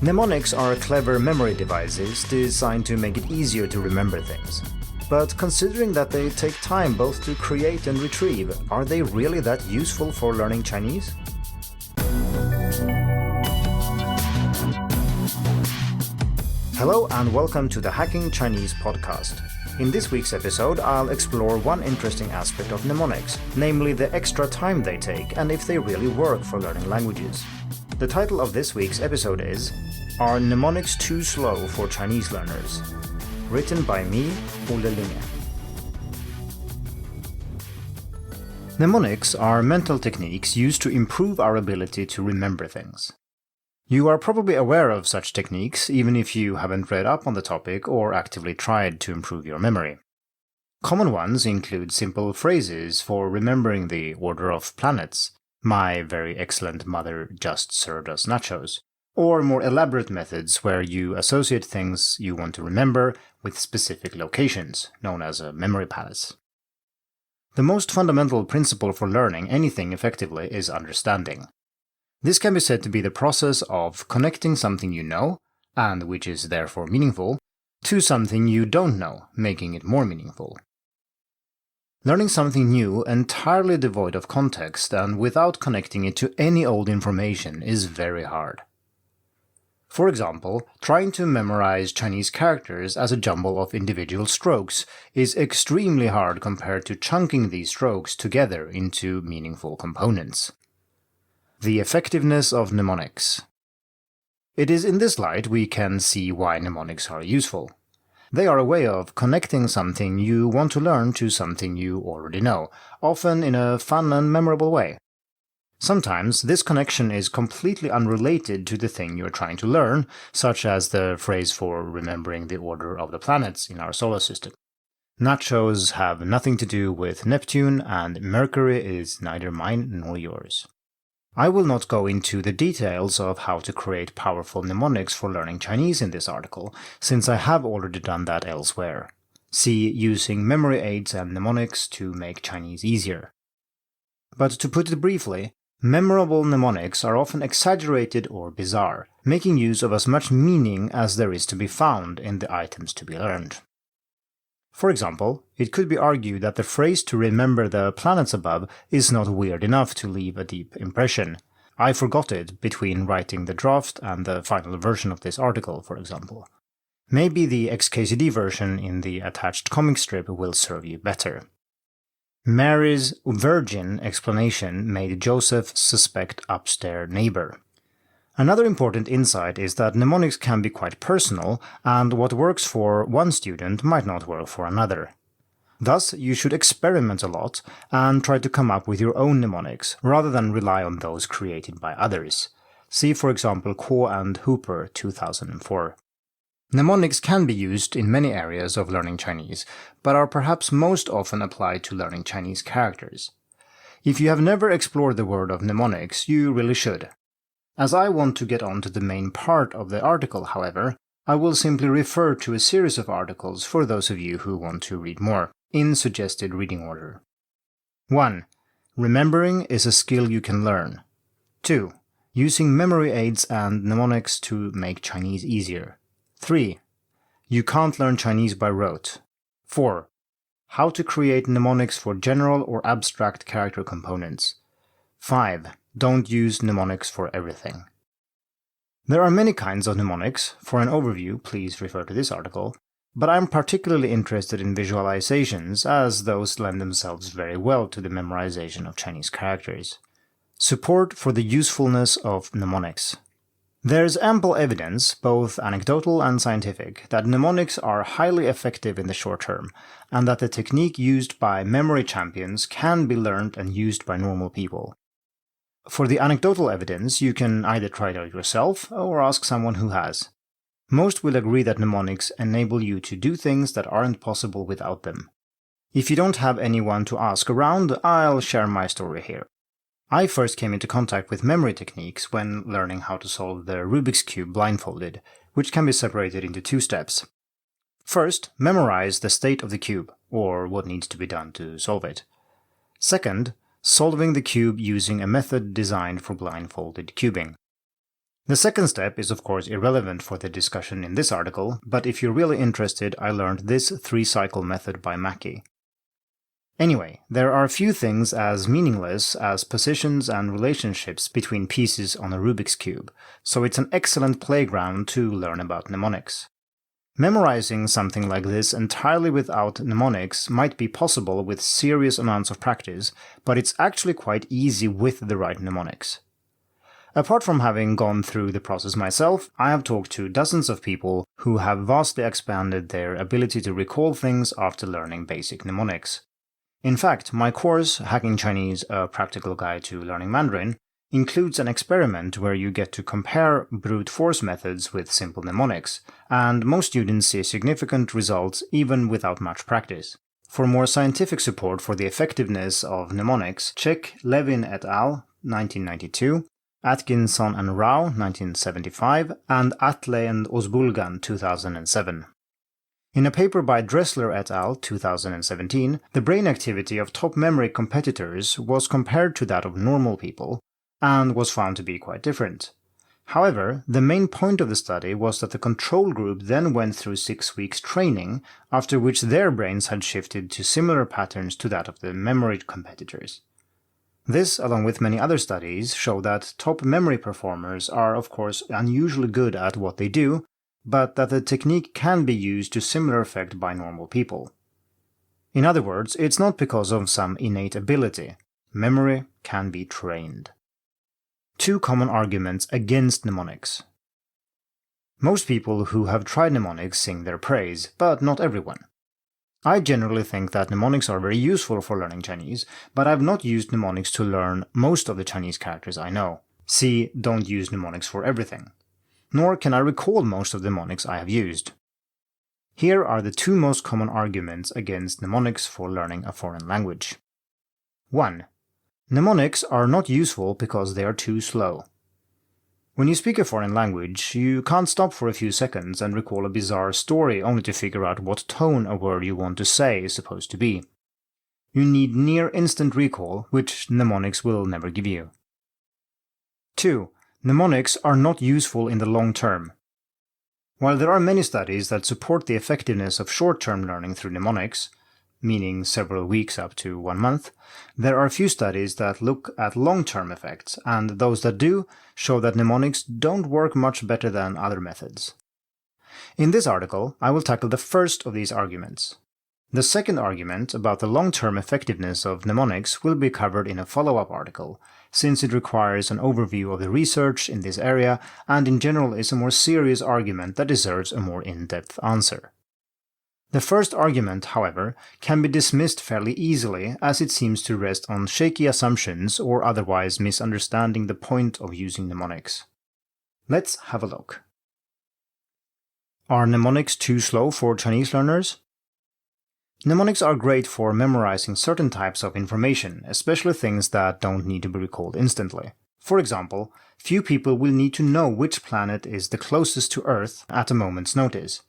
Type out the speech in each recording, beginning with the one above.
Mnemonics are clever memory devices designed to make it easier to remember things. But considering that they take time both to create and retrieve, are they really that useful for learning Chinese? Hello and welcome to the Hacking Chinese podcast. In this week's episode, I'll explore one interesting aspect of mnemonics, namely the extra time they take and if they really work for learning languages. The title of this week's episode is Are Mnemonics Too Slow for Chinese Learners? Written by me, Ole Linge. Mnemonics are mental techniques used to improve our ability to remember things. You are probably aware of such techniques even if you haven't read up on the topic or actively tried to improve your memory. Common ones include simple phrases for remembering the order of planets, "My very excellent mother just served us nachos," or more elaborate methods where you associate things you want to remember with specific locations, known as a memory palace. The most fundamental principle for learning anything effectively is understanding. This can be said to be the process of connecting something you know, and which is therefore meaningful, to something you don't know, making it more meaningful. Learning something new entirely devoid of context and without connecting it to any old information is very hard. For example, trying to memorize Chinese characters as a jumble of individual strokes is extremely hard compared to chunking these strokes together into meaningful components. The effectiveness of mnemonics. It is in this light we can see why mnemonics are useful. They are a way of connecting something you want to learn to something you already know, often in a fun and memorable way. Sometimes this connection is completely unrelated to the thing you are trying to learn, such as the phrase for remembering the order of the planets in our solar system. Nachos have nothing to do with Neptune, and Mercury is neither mine nor yours. I will not go into the details of how to create powerful mnemonics for learning Chinese in this article, since I have already done that elsewhere. See Using Memory Aids and Mnemonics to Make Chinese Easier. But to put it briefly, memorable mnemonics are often exaggerated or bizarre, making use of as much meaning as there is to be found in the items to be learned. For example, it could be argued that the phrase to remember the planets above is not weird enough to leave a deep impression. I forgot it between writing the draft and the final version of this article, for example. Maybe the XKCD version in the attached comic strip will serve you better. Mary's virgin explanation made Joseph suspect upstairs neighbor. Another important insight is that mnemonics can be quite personal, and what works for one student might not work for another. Thus, you should experiment a lot and try to come up with your own mnemonics, rather than rely on those created by others. See for example Kuo and Hooper 2004. Mnemonics can be used in many areas of learning Chinese, but are perhaps most often applied to learning Chinese characters. If you have never explored the world of mnemonics, you really should. As I want to get on to the main part of the article, however, I will simply refer to a series of articles for those of you who want to read more, in suggested reading order. 1. Remembering is a skill you can learn. 2. Using memory aids and mnemonics to make Chinese easier. 3. You can't learn Chinese by rote. 4. How to create mnemonics for general or abstract character components. 5. Don't use mnemonics for everything. There are many kinds of mnemonics. For an overview, please refer to this article, but I'm particularly interested in visualizations as those lend themselves very well to the memorization of Chinese characters. Support for the usefulness of mnemonics. There's ample evidence, both anecdotal and scientific, that mnemonics are highly effective in the short term, and that the technique used by memory champions can be learned and used by normal people. For the anecdotal evidence, you can either try it out yourself or ask someone who has. Most will agree that mnemonics enable you to do things that aren't possible without them. If you don't have anyone to ask around, I'll share my story here. I first came into contact with memory techniques when learning how to solve the Rubik's Cube blindfolded, which can be separated into 2 steps. First, memorize the state of the cube, or what needs to be done to solve it. Second, solving the cube using a method designed for blindfolded cubing. The second step is of course irrelevant for the discussion in this article, but if you're really interested, I learned this 3-cycle method by Mackie. Anyway, there are few things as meaningless as positions and relationships between pieces on a Rubik's Cube, so it's an excellent playground to learn about mnemonics. Memorizing something like this entirely without mnemonics might be possible with serious amounts of practice, but it's actually quite easy with the right mnemonics. Apart from having gone through the process myself, I have talked to dozens of people who have vastly expanded their ability to recall things after learning basic mnemonics. In fact, my course, Hacking Chinese, a Practical Guide to Learning Mandarin, includes an experiment where you get to compare brute force methods with simple mnemonics, and most students see significant results even without much practice. For more scientific support for the effectiveness of mnemonics, check Levin et al. 1992, Atkinson and Rao 1975, and Atle and Osbulgan 2007. In a paper by Dressler et al. 2017, the brain activity of top memory competitors was compared to that of normal people, and was found to be quite different. However, the main point of the study was that the control group then went through 6 weeks training, after which their brains had shifted to similar patterns to that of the memory competitors. This, along with many other studies, show that top memory performers are of course unusually good at what they do, but that the technique can be used to similar effect by normal people. In other words, it's not because of some innate ability. Memory can be trained. 2 common arguments against mnemonics. Most people who have tried mnemonics sing their praise, but not everyone. I generally think that mnemonics are very useful for learning Chinese, but I've not used mnemonics to learn most of the Chinese characters I know. See, don't use mnemonics for everything. Nor can I recall most of the mnemonics I have used. Here are the 2 most common arguments against mnemonics for learning a foreign language. 1. Mnemonics are not useful because they are too slow. When you speak a foreign language, you can't stop for a few seconds and recall a bizarre story only to figure out what tone a word you want to say is supposed to be. You need near-instant recall, which mnemonics will never give you. 2. Mnemonics are not useful in the long term. While there are many studies that support the effectiveness of short-term learning through mnemonics, meaning several weeks up to 1 month, there are few studies that look at long-term effects, and those that do show that mnemonics don't work much better than other methods. In this article, I will tackle the first of these arguments. The second argument about the long-term effectiveness of mnemonics will be covered in a follow-up article, since it requires an overview of the research in this area and in general is a more serious argument that deserves a more in-depth answer. The first argument, however, can be dismissed fairly easily as it seems to rest on shaky assumptions or otherwise misunderstanding the point of using mnemonics. Let's have a look. Are mnemonics too slow for Chinese learners? Mnemonics are great for memorizing certain types of information, especially things that don't need to be recalled instantly. For example, few people will need to know which planet is the closest to Earth at a moment's notice.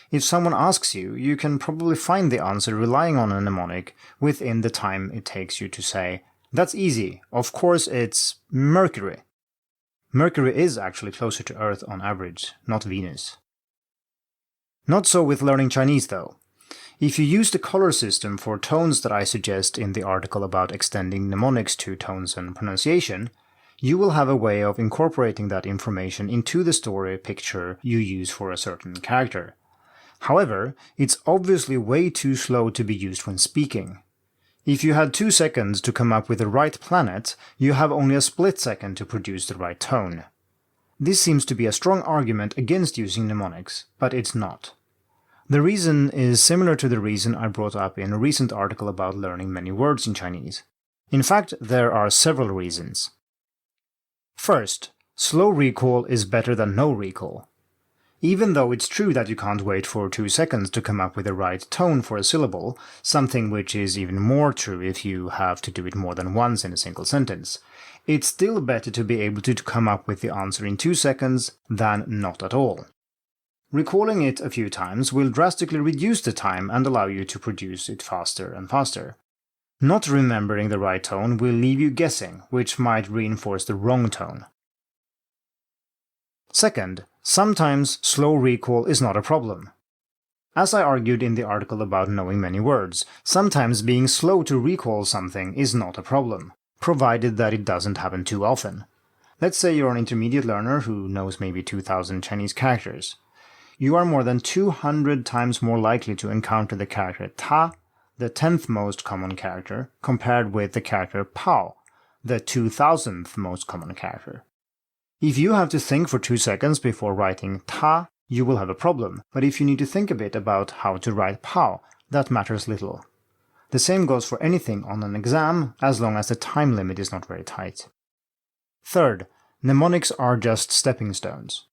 If someone asks you, you can probably find the answer relying on a mnemonic within the time it takes you to say, "That's easy, of course it's Mercury." Mercury is actually closer to Earth on average, not Venus. Not so with learning Chinese though. If you use the color system for tones that I suggest in the article about extending mnemonics to tones and pronunciation, you will have a way of incorporating that information into the story picture you use for a certain character. However, it's obviously way too slow to be used when speaking. If you had 2 seconds to come up with the right planet, you have only a split second to produce the right tone. This seems to be a strong argument against using mnemonics, but it's not. The reason is similar to the reason I brought up in a recent article about learning many words in Chinese. In fact, there are several reasons. First, slow recall is better than no recall. Even though it's true that you can't wait for 2 seconds to come up with the right tone for a syllable, something which is even more true if you have to do it more than once in a single sentence, it's still better to be able to come up with the answer in 2 seconds than not at all. Recalling it a few times will drastically reduce the time and allow you to produce it faster and faster. Not remembering the right tone will leave you guessing, which might reinforce the wrong tone. Second, sometimes slow recall is not a problem. As I argued in the article about knowing many words, sometimes being slow to recall something is not a problem, provided that it doesn't happen too often. Let's say you're an intermediate learner who knows maybe 2,000 Chinese characters. You are more than 200 times more likely to encounter the character ta, the 10th most common character, compared with the character pao, the 2,000th most common character. If you have to think for 2 seconds before writing ta, you will have a problem, but if you need to think a bit about how to write pao, that matters little. The same goes for anything on an exam, as long as the time limit is not very tight. Third, mnemonics are just stepping stones.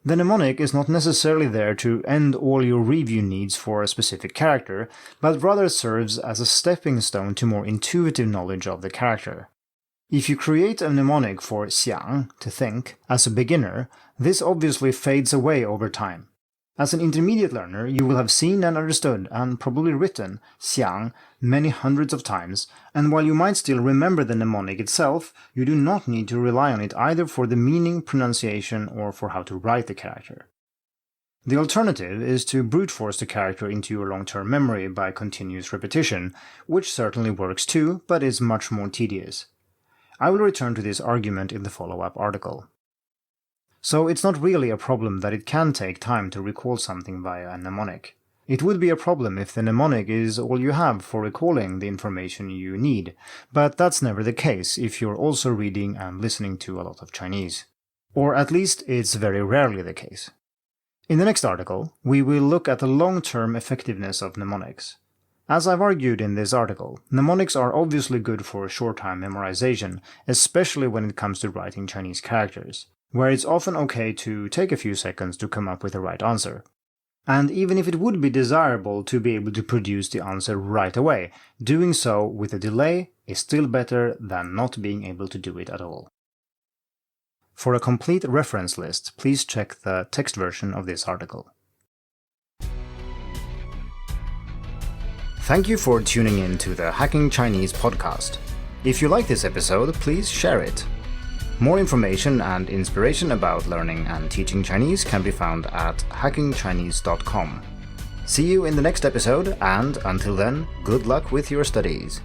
The mnemonic is not necessarily there to end all your review needs for a specific character, but rather serves as a stepping stone to more intuitive knowledge of the character. If you create a mnemonic for xiang, to think, as a beginner, this obviously fades away over time. As an intermediate learner, you will have seen and understood, and probably written, xiang many hundreds of times, and while you might still remember the mnemonic itself, you do not need to rely on it either for the meaning, pronunciation, or for how to write the character. The alternative is to brute force the character into your long-term memory by continuous repetition, which certainly works too, but is much more tedious. I will return to this argument in the follow-up article. So it's not really a problem that it can take time to recall something via a mnemonic. It would be a problem if the mnemonic is all you have for recalling the information you need, but that's never the case if you're also reading and listening to a lot of Chinese. Or at least it's very rarely the case. In the next article, we will look at the long-term effectiveness of mnemonics. As I've argued in this article, mnemonics are obviously good for short-time memorization, especially when it comes to writing Chinese characters, where it's often okay to take a few seconds to come up with the right answer. And even if it would be desirable to be able to produce the answer right away, doing so with a delay is still better than not being able to do it at all. For a complete reference list, please check the text version of this article. Thank you for tuning in to the Hacking Chinese podcast. If you like this episode, please share it. More information and inspiration about learning and teaching Chinese can be found at hackingchinese.com. See you in the next episode, and until then, good luck with your studies.